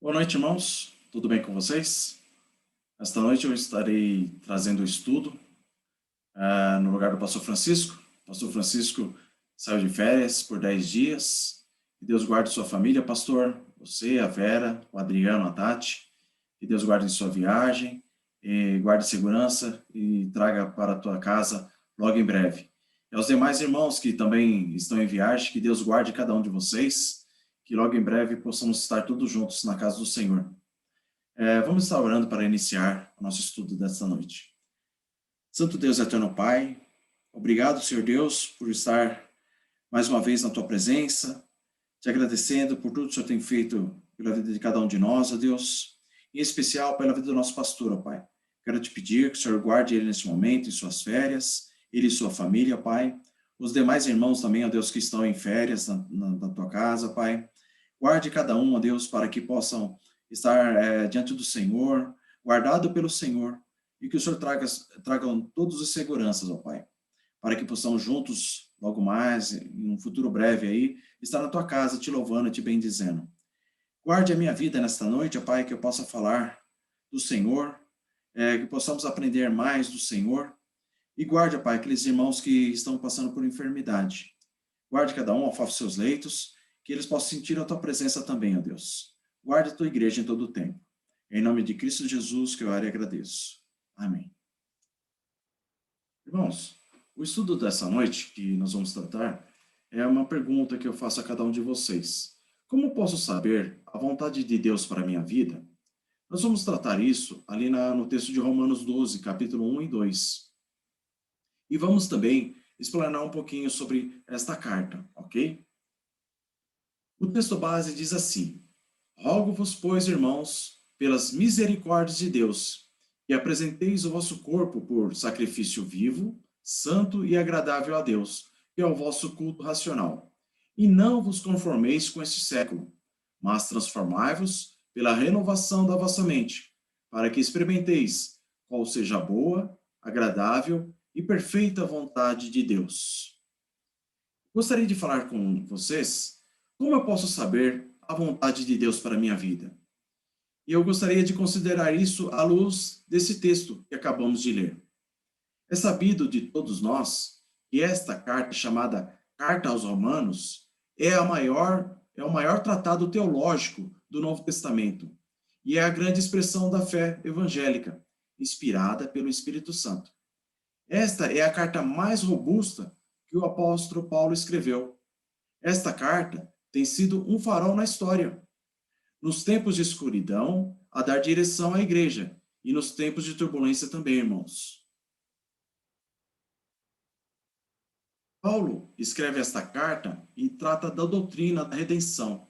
Boa noite, irmãos. Tudo bem com vocês? Esta noite eu estarei trazendo o estudo no lugar do pastor Francisco. O pastor Francisco saiu de férias por 10 dias. Que Deus guarde sua família, pastor. Você, a Vera, o Adriano, a Tati. Que Deus guarde sua viagem, e guarde segurança e traga para a tua casa logo em breve. E aos demais irmãos que também estão em viagem, que Deus guarde cada um de vocês, que logo em breve possamos estar todos juntos na casa do Senhor. Vamos estar orando para iniciar o nosso estudo desta noite. Santo Deus e eterno Pai, obrigado, Senhor Deus, por estar mais uma vez na tua presença, te agradecendo por tudo que o Senhor tem feito pela vida de cada um de nós, ó Deus, em especial pela vida do nosso pastor, ó Pai. Quero te pedir que o Senhor guarde ele nesse momento, em suas férias, ele e sua família, Pai. Os demais irmãos também, ó Deus, que estão em férias na tua casa, Pai. Guarde cada um, ó Deus, para que possam estar diante do Senhor, guardado pelo Senhor, e que o Senhor tragam todos os seguranças, ó Pai, para que possamos juntos, logo mais, em um futuro breve aí, estar na tua casa, te louvando e te bendizendo. Guarde a minha vida nesta noite, ó Pai, que eu possa falar do Senhor, que possamos aprender mais do Senhor, e guarde, ó Pai, aqueles irmãos que estão passando por enfermidade. Guarde cada um, afaste seus leitos, que eles possam sentir a tua presença também, ó Deus. Guarde a tua igreja em todo o tempo. Em nome de Cristo Jesus que eu oro e agradeço. Amém. Irmãos, o estudo dessa noite que nós vamos tratar é uma pergunta que eu faço a cada um de vocês. Como posso saber a vontade de Deus para a minha vida? Nós vamos tratar isso ali no texto de Romanos 12, capítulo 1 e 2. E vamos também explanar um pouquinho sobre esta carta, ok? O texto base diz assim: Rogo-vos, pois, irmãos, pelas misericórdias de Deus, que apresenteis o vosso corpo por sacrifício vivo, santo e agradável a Deus, que é o vosso culto racional. E não vos conformeis com este século, mas transformai-vos pela renovação da vossa mente, para que experimenteis qual seja a boa, agradável e perfeita vontade de Deus. Gostaria de falar com vocês como eu posso saber a vontade de Deus para a minha vida. E eu gostaria de considerar isso à luz desse texto que acabamos de ler. É sabido de todos nós que esta carta, chamada Carta aos Romanos, é o maior tratado teológico do Novo Testamento e é a grande expressão da fé evangélica, inspirada pelo Espírito Santo. Esta é a carta mais robusta que o apóstolo Paulo escreveu. Esta carta tem sido um farol na história, nos tempos de escuridão, a dar direção à igreja, e nos tempos de turbulência também, irmãos. Paulo escreve esta carta e trata da doutrina da redenção.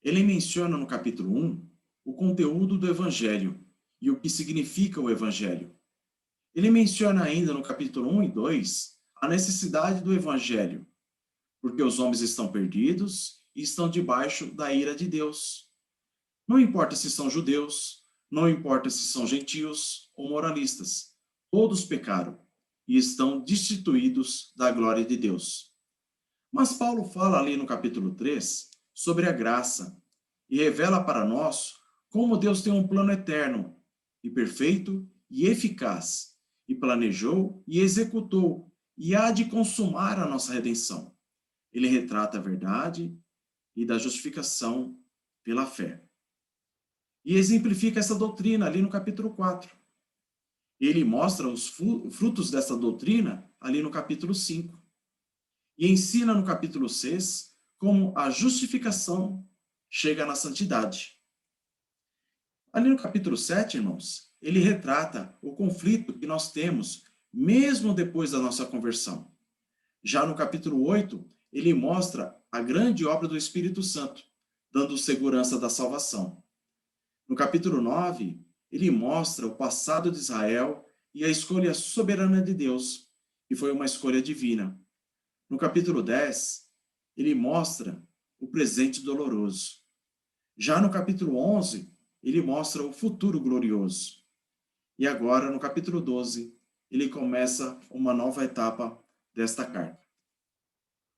Ele menciona no capítulo 1 o conteúdo do evangelho e o que significa o evangelho. Ele menciona ainda no capítulo 1 e 2 a necessidade do evangelho, porque os homens estão perdidos e estão debaixo da ira de Deus. Não importa se são judeus, não importa se são gentios ou moralistas, todos pecaram e estão destituídos da glória de Deus. Mas Paulo fala ali no capítulo 3 sobre a graça e revela para nós como Deus tem um plano eterno e perfeito e eficaz, e planejou e executou e há de consumar a nossa redenção. Ele retrata a verdade e da justificação pela fé. E exemplifica essa doutrina ali no capítulo 4. Ele mostra os frutos dessa doutrina ali no capítulo 5. E ensina no capítulo 6 como a justificação chega na santidade. Ali no capítulo 7, irmãos, ele retrata o conflito que nós temos mesmo depois da nossa conversão. Já no capítulo 8, ele mostra a grande obra do Espírito Santo, dando segurança da salvação. No capítulo 9, ele mostra o passado de Israel e a escolha soberana de Deus, que foi uma escolha divina. No capítulo 10, ele mostra o presente doloroso. Já no capítulo 11, ele mostra o futuro glorioso. E agora, no capítulo 12, ele começa uma nova etapa desta carta.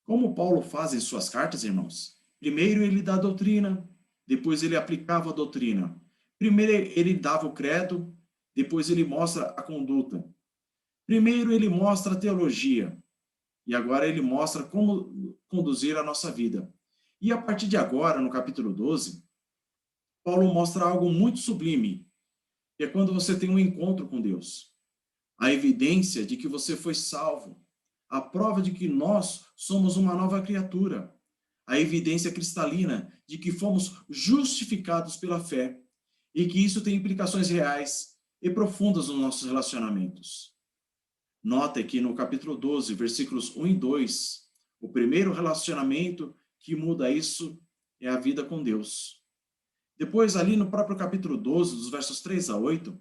Como Paulo faz em suas cartas, irmãos? Primeiro ele dá a doutrina, depois ele aplicava a doutrina. Primeiro ele dava o credo, depois ele mostra a conduta. Primeiro ele mostra a teologia, e agora ele mostra como conduzir a nossa vida. E a partir de agora, no capítulo 12, Paulo mostra algo muito sublime, que é quando você tem um encontro com Deus. A evidência de que você foi salvo. A prova de que nós somos uma nova criatura. A evidência cristalina de que fomos justificados pela fé e que isso tem implicações reais e profundas nos nossos relacionamentos. Nota que no capítulo 12, versículos 1 e 2, o primeiro relacionamento que muda isso é a vida com Deus. Depois, ali no próprio capítulo 12, dos versos 3 a 8,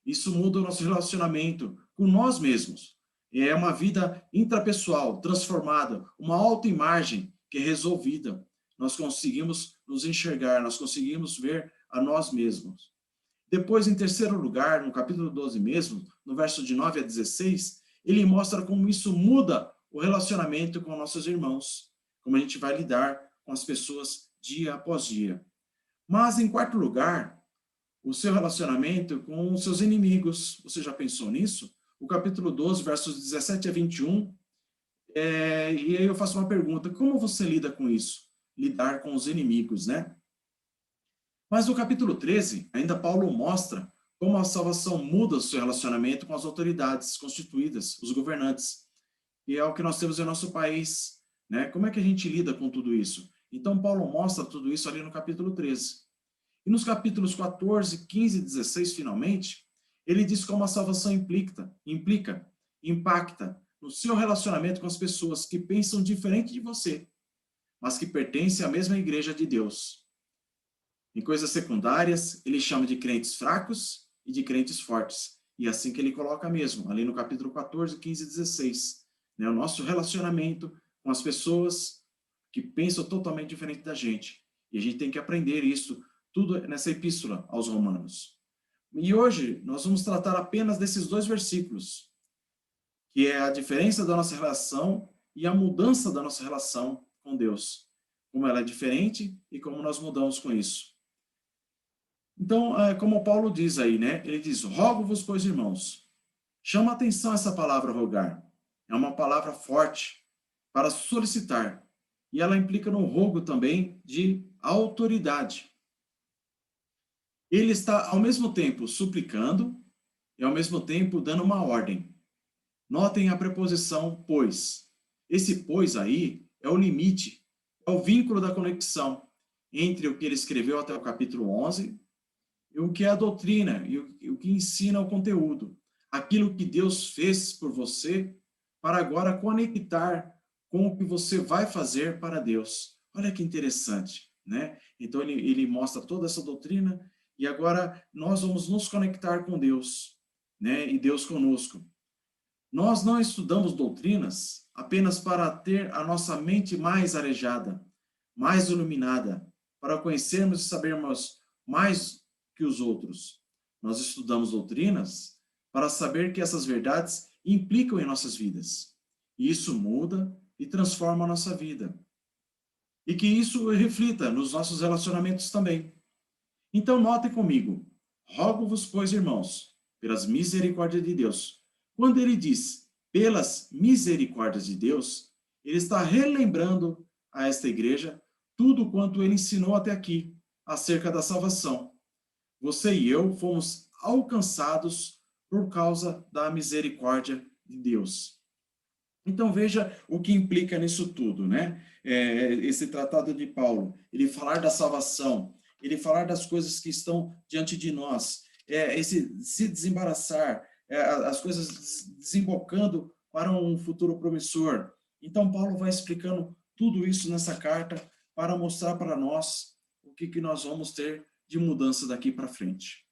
isso muda o nosso relacionamento com nós mesmos. É uma vida intrapessoal, transformada, uma autoimagem que é resolvida. Nós conseguimos nos enxergar, nós conseguimos ver a nós mesmos. Depois, em terceiro lugar, no capítulo 12 mesmo, no verso de 9 a 16, ele mostra como isso muda o relacionamento com nossos irmãos, como a gente vai lidar com as pessoas dia após dia. Mas, em quarto lugar, o seu relacionamento com os seus inimigos. Você já pensou nisso? O capítulo 12, versos 17 a 21, e aí eu faço uma pergunta, como você lida com isso? Lidar com os inimigos, né? Mas no capítulo 13, ainda Paulo mostra como a salvação muda o seu relacionamento com as autoridades constituídas, os governantes, e é o que nós temos em nosso país, né? Como é que a gente lida com tudo isso? Então, Paulo mostra tudo isso ali no capítulo 13. E nos capítulos 14, 15 e 16, finalmente, ele diz como a salvação impacta no seu relacionamento com as pessoas que pensam diferente de você, mas que pertencem à mesma igreja de Deus. Em coisas secundárias, ele chama de crentes fracos e de crentes fortes. E é assim que ele coloca mesmo, ali no capítulo 14, 15 e 16. Né? O nosso relacionamento com as pessoas que pensam totalmente diferente da gente. E a gente tem que aprender isso, tudo nessa epístola aos Romanos. E hoje nós vamos tratar apenas desses dois versículos, que é a diferença da nossa relação e a mudança da nossa relação com Deus. Como ela é diferente e como nós mudamos com isso. Então, como Paulo diz aí, né? Ele diz, rogo-vos, pois, irmãos. Chama atenção essa palavra rogar. É uma palavra forte para solicitar. E ela implica no rogo também de autoridade. Ele está, ao mesmo tempo, suplicando e, ao mesmo tempo, dando uma ordem. Notem a preposição pois. Esse pois aí é o limite, é o vínculo da conexão entre o que ele escreveu até o capítulo 11 e o que é a doutrina e o que ensina o conteúdo. Aquilo que Deus fez por você para agora conectar com o que você vai fazer para Deus. Olha que interessante, né? Então ele mostra toda essa doutrina e agora nós vamos nos conectar com Deus, né? E Deus conosco. Nós não estudamos doutrinas apenas para ter a nossa mente mais arejada, mais iluminada, para conhecermos e sabermos mais que os outros. Nós estudamos doutrinas para saber que essas verdades implicam em nossas vidas. E isso muda e transforma a nossa vida. E que isso reflita nos nossos relacionamentos também. Então, notem comigo. Rogo-vos, pois, irmãos, pelas misericórdias de Deus. Quando ele diz pelas misericórdias de Deus, ele está relembrando a esta igreja tudo quanto ele ensinou até aqui acerca da salvação. Você e eu fomos alcançados por causa da misericórdia de Deus. Então veja o que implica nisso tudo, né? Esse tratado de Paulo, ele falar da salvação, ele falar das coisas que estão diante de nós, esse se desembaraçar, as coisas desembocando para um futuro promissor. Então Paulo vai explicando tudo isso nessa carta para mostrar para nós o que nós vamos ter de mudança daqui para frente.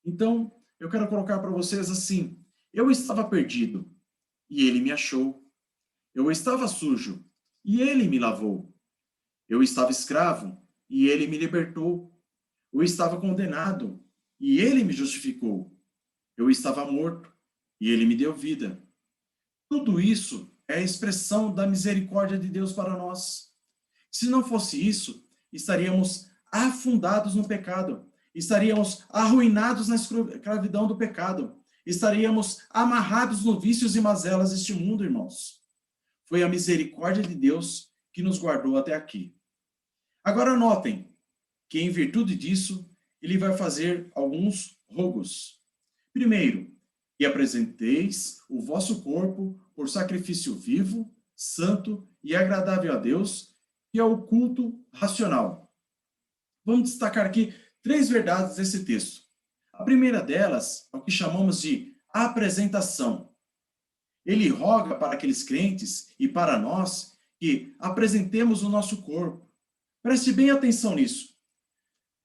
Então, eu quero colocar para vocês assim, eu estava perdido e ele me achou. Eu estava sujo e ele me lavou. Eu estava escravo e ele me libertou. Eu estava condenado e ele me justificou. Eu estava morto e ele me deu vida. Tudo isso é a expressão da misericórdia de Deus para nós. Se não fosse isso, estaríamos afundados no pecado, estaríamos arruinados na escravidão do pecado, estaríamos amarrados no vícios e mazelas deste mundo, irmãos. Foi a misericórdia de Deus que nos guardou até aqui. Agora notem que, em virtude disso, ele vai fazer alguns rogos. Primeiro, que apresenteis o vosso corpo por sacrifício vivo, santo e agradável a Deus, que é o culto racional. Vamos destacar aqui 3 verdades desse texto. A primeira delas é o que chamamos de apresentação. Ele roga para aqueles crentes e para nós que apresentemos o nosso corpo. Preste bem atenção nisso.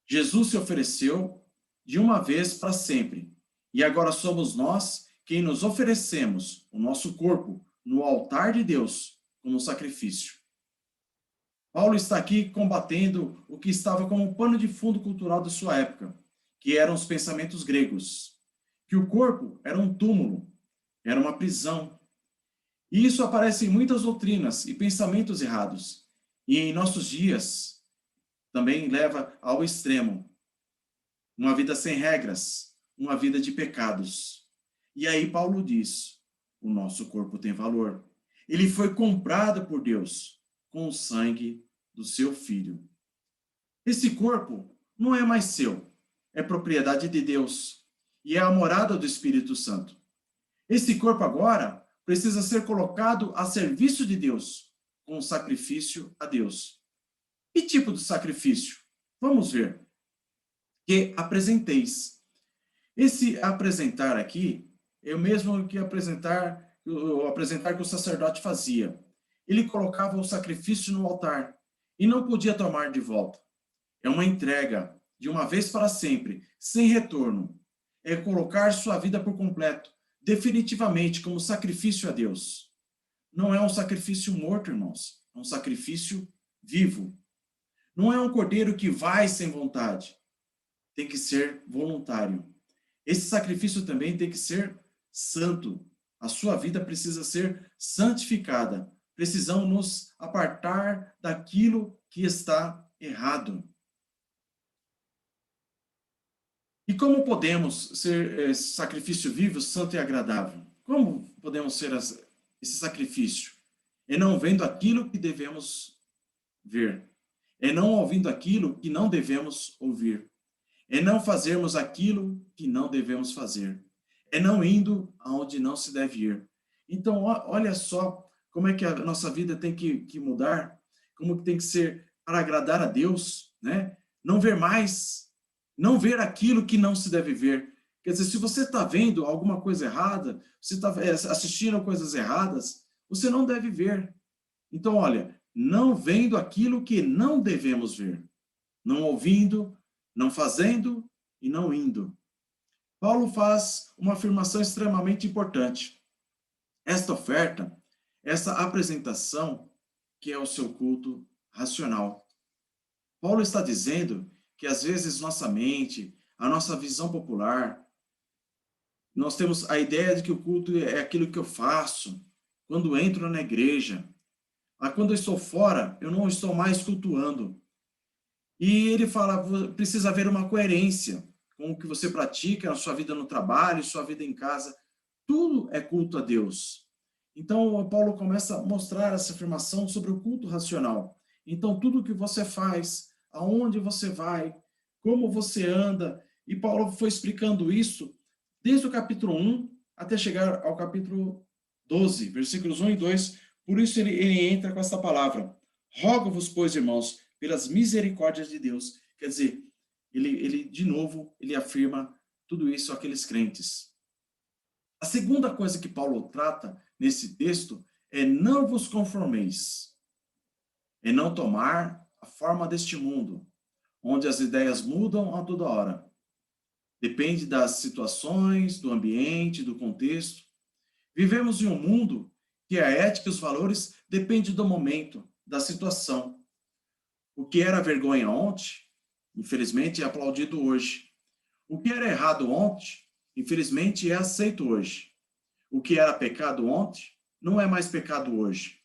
Jesus se ofereceu de uma vez para sempre. E agora somos nós quem nos oferecemos o nosso corpo no altar de Deus como sacrifício. Paulo está aqui combatendo o que estava como pano de fundo cultural de sua época, que eram os pensamentos gregos, que o corpo era um túmulo, era uma prisão. E isso aparece em muitas doutrinas e pensamentos errados. E em nossos dias também leva ao extremo. Uma vida sem regras, uma vida de pecados. E aí Paulo diz, o nosso corpo tem valor. Ele foi comprado por Deus com o sangue do seu Filho. Esse corpo não é mais seu, é propriedade de Deus e é a morada do Espírito Santo. Esse corpo agora precisa ser colocado a serviço de Deus, com um sacrifício a Deus. Que tipo de sacrifício? Vamos ver. Que apresenteis. Esse apresentar aqui é o mesmo que apresentar que o sacerdote fazia. Ele colocava o sacrifício no altar e não podia tomar de volta. É uma entrega de uma vez para sempre, sem retorno. É colocar sua vida por completo, definitivamente, como sacrifício a Deus. Não é um sacrifício morto, irmãos. É um sacrifício vivo. Não é um cordeiro que vai sem vontade. Tem que ser voluntário. Esse sacrifício também tem que ser santo. A sua vida precisa ser santificada. Precisamos nos apartar daquilo que está errado. E como podemos ser sacrifício vivo, santo e agradável? Como podemos ser esse sacrifício? É não vendo aquilo que devemos ver. É não ouvindo aquilo que não devemos ouvir. É não fazermos aquilo que não devemos fazer. É não indo aonde não se deve ir. Então, olha só como é que a nossa vida tem que mudar, como que tem que ser para agradar a Deus, né? Não ver mais, não ver aquilo que não se deve ver. Quer dizer, se você está vendo alguma coisa errada, você está assistindo coisas erradas, você não deve ver. Então, olha, não vendo aquilo que não devemos ver, não ouvindo, não fazendo e não indo. Paulo faz uma afirmação extremamente importante. Esta oferta, essa apresentação, que é o seu culto racional. Paulo está dizendo que às vezes nossa mente, a nossa visão popular, nós temos a ideia de que o culto é aquilo que eu faço quando entro na igreja. Quando eu estou fora, eu não estou mais cultuando. E ele fala, precisa haver uma coerência com o que você pratica na sua vida no trabalho, sua vida em casa. Tudo é culto a Deus. Então, Paulo começa a mostrar essa afirmação sobre o culto racional. Então, tudo que você faz, aonde você vai, como você anda, e Paulo foi explicando isso desde o capítulo 1 até chegar ao capítulo 12, versículos 1 e 2. Por isso ele entra com essa palavra. Rogo-vos, pois, irmãos, pelas misericórdias de Deus. Quer dizer, ele de novo, ele afirma tudo isso àqueles crentes. A segunda coisa que Paulo trata nesse texto é não vos conformeis. É não tomar a forma deste mundo, onde as ideias mudam a toda hora. Depende das situações, do ambiente, do contexto. Vivemos em um mundo que a ética e os valores dependem do momento, da situação. O que era vergonha ontem, infelizmente, é aplaudido hoje. O que era errado ontem, infelizmente, é aceito hoje. O que era pecado ontem, não é mais pecado hoje.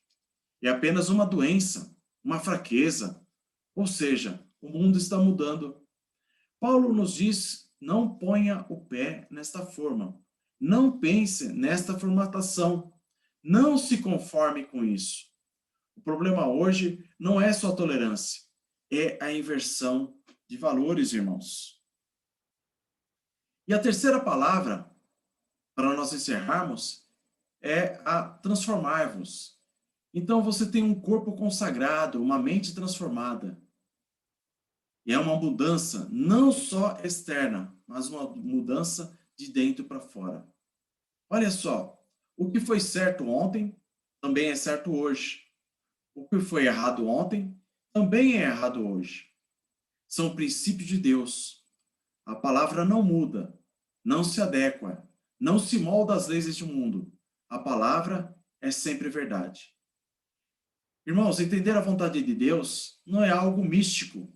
É apenas uma doença, uma fraqueza. Ou seja, o mundo está mudando. Paulo nos diz, não ponha o pé nesta forma. Não pense nesta formatação. Não se conforme com isso. O problema hoje não é só a tolerância, é a inversão de valores, irmãos. E a terceira palavra, para nós encerrarmos, é a transformar-vos. Então você tem um corpo consagrado, uma mente transformada. E é uma mudança não só externa, mas uma mudança de dentro para fora. Olha só, o que foi certo ontem também é certo hoje. O que foi errado ontem também é errado hoje. São princípios de Deus. A palavra não muda, não se adequa, não se molda às leis deste mundo. A palavra é sempre verdade. Irmãos, entender a vontade de Deus não é algo místico,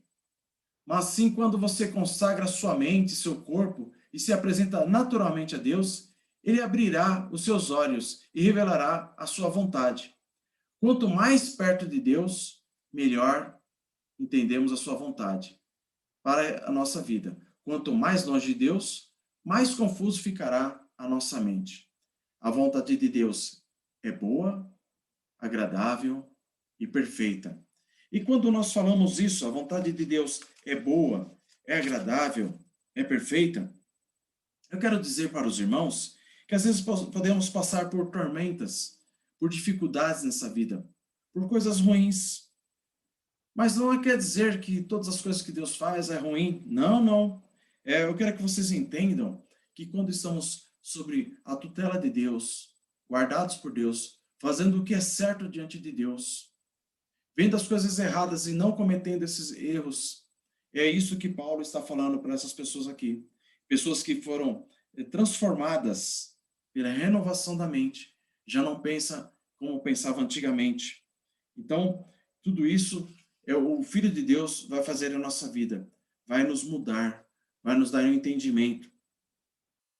mas sim quando você consagra sua mente, seu corpo e se apresenta naturalmente a Deus, ele abrirá os seus olhos e revelará a sua vontade. Quanto mais perto de Deus, melhor entendemos a sua vontade para a nossa vida. Quanto mais longe de Deus, mais confuso ficará a nossa mente. A vontade de Deus é boa, agradável e perfeita. E quando nós falamos isso, a vontade de Deus é boa, é agradável, é perfeita, eu quero dizer para os irmãos que às vezes podemos passar por tormentas, por dificuldades nessa vida, por coisas ruins. Mas não quer dizer que todas as coisas que Deus faz é ruim. Não, não. Eu quero que vocês entendam que quando estamos sobre a tutela de Deus, guardados por Deus, fazendo o que é certo diante de Deus, vendo as coisas erradas e não cometendo esses erros, é isso que Paulo está falando para essas pessoas aqui. Pessoas que foram transformadas pela renovação da mente, já não pensa como pensava antigamente. Então, tudo isso o Filho de Deus vai fazer na nossa vida, vai nos mudar, vai nos dar um entendimento.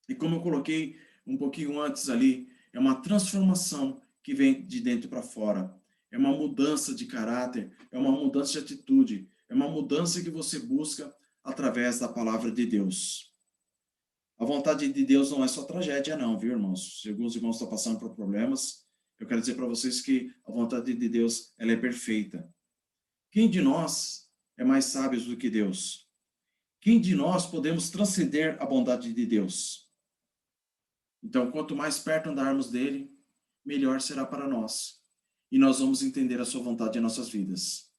E como eu coloquei um pouquinho antes ali, é uma transformação que vem de dentro para fora. É uma mudança de caráter, é uma mudança de atitude, é uma mudança que você busca através da palavra de Deus. A vontade de Deus não é só tragédia, não, viu, irmãos? Se alguns irmãos estão passando por problemas, eu quero dizer para vocês que a vontade de Deus, ela é perfeita. Quem de nós é mais sábio do que Deus? Quem de nós podemos transcender a bondade de Deus? Então, quanto mais perto andarmos dele, melhor será para nós. E nós vamos entender a sua vontade em nossas vidas.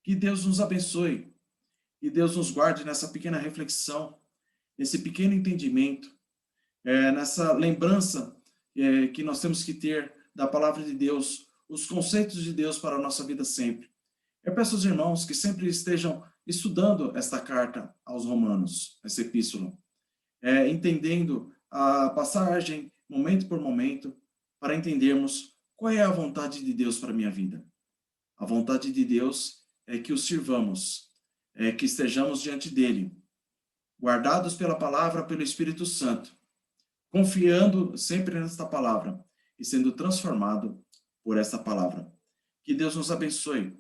Que Deus nos abençoe. Que Deus nos guarde nessa pequena reflexão, nesse pequeno entendimento, nessa lembrança que nós temos que ter da palavra de Deus, os conceitos de Deus para a nossa vida sempre. Eu peço aos irmãos que sempre estejam estudando esta carta aos Romanos, essa epístola, entendendo a passagem, momento por momento, para entendermos qual é a vontade de Deus para a minha vida. A vontade de Deus é que o sirvamos, que estejamos diante dele, guardados pela palavra, pelo Espírito Santo, confiando sempre nesta palavra e sendo transformado por esta palavra. Que Deus nos abençoe.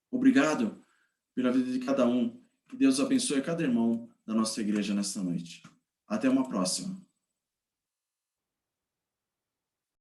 Obrigado pela vida de cada um. Que Deus abençoe cada irmão da nossa igreja nesta noite. Até uma próxima.